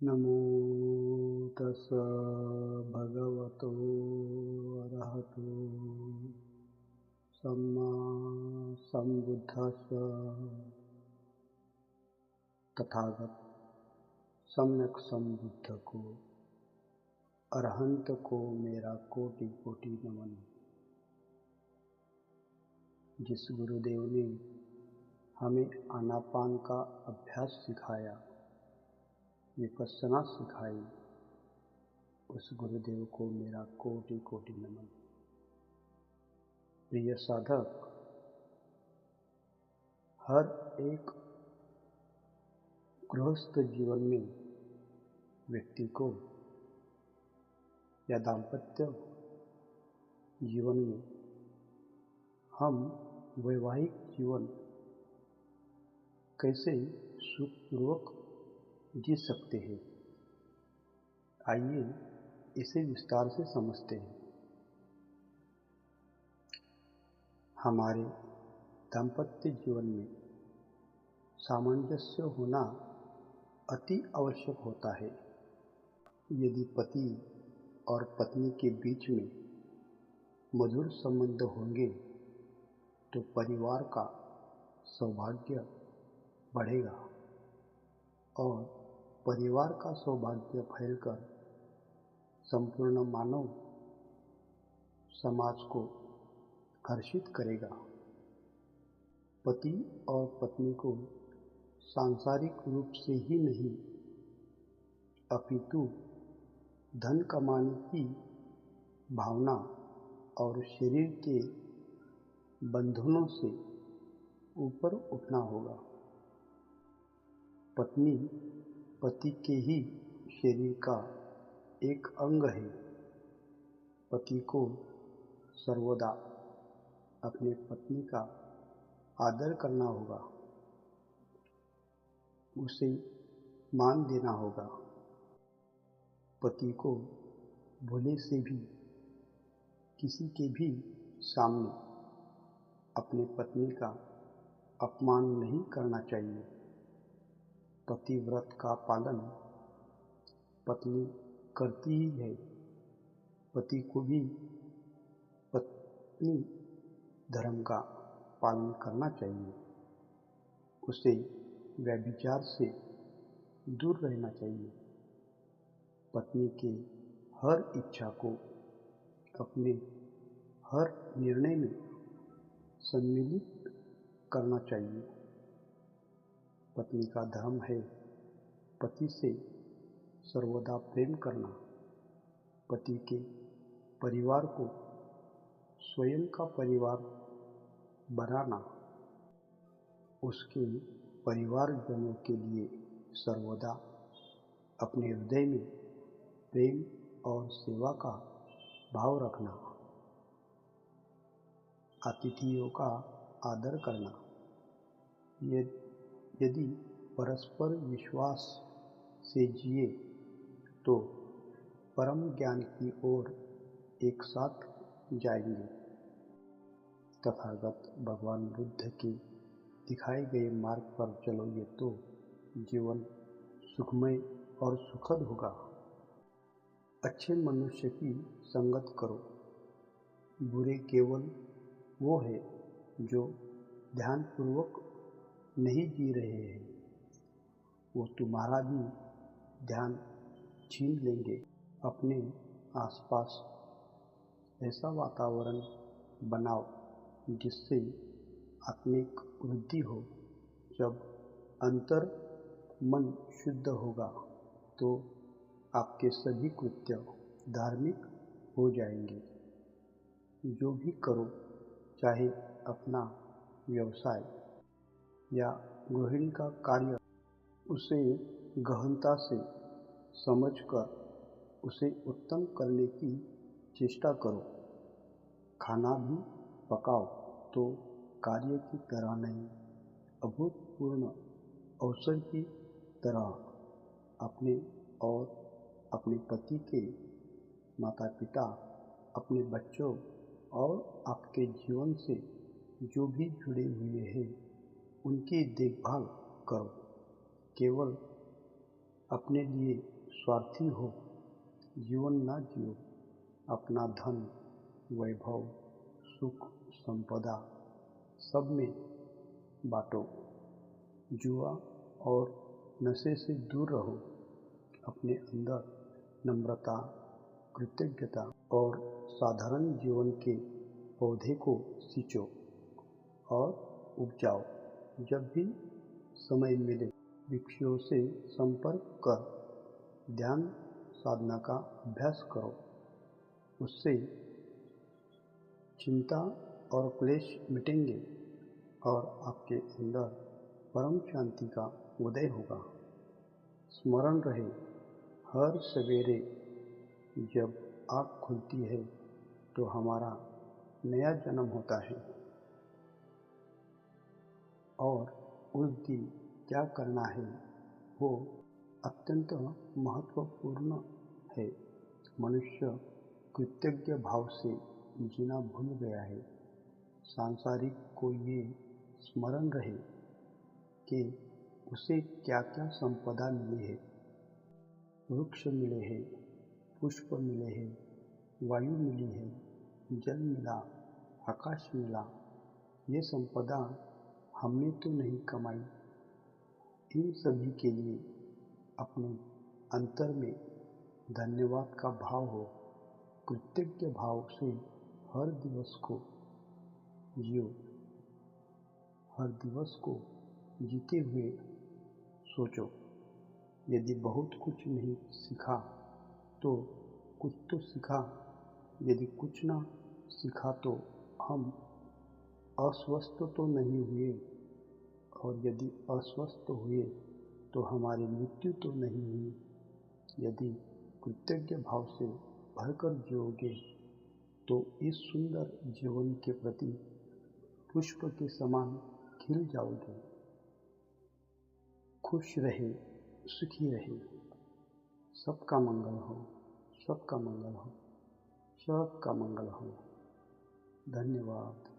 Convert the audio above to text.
नमो तस्स भगवतो अरहतो सम्मा सम्बुद्धस्स। तथागत सम्यक संबुद्ध को, अरहंत को मेरा कोटि कोटि नमन। जिस गुरुदेव ने हमें आनापान का अभ्यास सिखाया, विपश्यना सिखाई, उस गुरुदेव को मेरा कोटि कोटि नमन। प्रिय साधक, हर एक गृहस्थ जीवन में व्यक्ति को या दाम्पत्य जीवन में हम वैवाहिक जीवन कैसे सुखपूर्वक जी सकते हैं, आइए इसे विस्तार से समझते हैं। हमारे दाम्पत्य जीवन में सामंजस्य होना अति आवश्यक होता है। यदि पति और पत्नी के बीच में मधुर संबंध होंगे तो परिवार का सौभाग्य बढ़ेगा और परिवार का सौभाग्य फैलकर संपूर्ण मानव समाज को हर्षित करेगा। पति और पत्नी को सांसारिक रूप से ही नहीं, अपितु धन कमाने की भावना और शरीर के बंधनों से ऊपर उठना होगा। पत्नी पति के ही शरीर का एक अंग है। पति को सर्वदा अपने पत्नी का आदर करना होगा, उसे मान देना होगा। पति को भूले से भी किसी के भी सामने अपने पत्नी का अपमान नहीं करना चाहिए। पतिव्रत का पालन पत्नी करती ही है। पति को भी पत्नी धर्म का पालन करना चाहिए। उसे व्यभिचार से दूर रहना चाहिए। पत्नी के हर इच्छा को अपने हर निर्णय में सम्मिलित करना चाहिए। पत्नी का धर्म है पति से सर्वदा प्रेम करना, पति के परिवार को स्वयं का परिवार बनाना, उसके परिवारजनों के लिए सर्वदा अपने हृदय में प्रेम और सेवा का भाव रखना, अतिथियों का आदर करना। यदि परस्पर विश्वास से जिए तो परम ज्ञान की ओर एक साथ जाएंगे। तथागत भगवान बुद्ध के दिखाए गए मार्ग पर चलोगे तो जीवन सुखमय और सुखद होगा। अच्छे मनुष्य की संगत करो। बुरे केवल वो है जो ध्यानपूर्वक नहीं जी रहे हैं, वो तुम्हारा भी ध्यान छीन लेंगे। अपने आसपास ऐसा वातावरण बनाओ जिससे आत्मिक वृद्धि हो। जब अंतर मन शुद्ध होगा तो आपके सभी कृत्य धार्मिक हो जाएंगे। जो भी करो, चाहे अपना व्यवसाय या गृहिणी का कार्य, उसे गहनता से समझकर उसे उत्तम करने की चेष्टा करो। खाना भी पकाओ तो कार्य की तरह नहीं, अभूतपूर्ण अवसर की तरह। अपने और अपने पति के माता पिता, अपने बच्चों और आपके जीवन से जो भी जुड़े हुए हैं, उनकी देखभाल करो। केवल अपने लिए स्वार्थी हो जीवन ना जियो। अपना धन, वैभव, सुख, संपदा सब में बांटो। जुआ और नशे से दूर रहो। अपने अंदर नम्रता, कृतज्ञता और साधारण जीवन के पौधे को सींचो और उपजाओ। जब भी समय मिले वृक्षों से संपर्क कर ध्यान साधना का अभ्यास करो। उससे चिंता और क्लेश मिटेंगे और आपके अंदर परम शांति का उदय होगा। स्मरण रहे, हर सवेरे जब आँख खुलती है तो हमारा नया जन्म होता है और उस दिन क्या करना है वो अत्यंत महत्वपूर्ण है। मनुष्य कृतज्ञ भाव से जीना भूल गया है। सांसारिक को ये स्मरण रहे कि उसे क्या क्या संपदा मिली है। वृक्ष मिले हैं, पुष्प मिले हैं, वायु मिली है, जल मिला, आकाश मिला। ये संपदा हमने तो नहीं कमाई। इन सभी के लिए अपने अंतर में धन्यवाद का भाव हो। कृतज्ञ भाव से हर दिवस को जियो। हर दिवस को जीते हुए सोचो। यदि बहुत कुछ नहीं सीखा तो कुछ तो सीखा। यदि कुछ ना सीखा तो हम अस्वस्थ तो नहीं हुए, और यदि अस्वस्थ हुए तो हमारी मृत्यु तो नहीं हुई। यदि कृतज्ञ भाव से भरकर जियोगे तो इस सुंदर जीवन के प्रति पुष्प के समान खिल जाओगे। खुश रहे, सुखी रहे। सबका मंगल हो, सबका मंगल हो, सबका मंगल हो। धन्यवाद।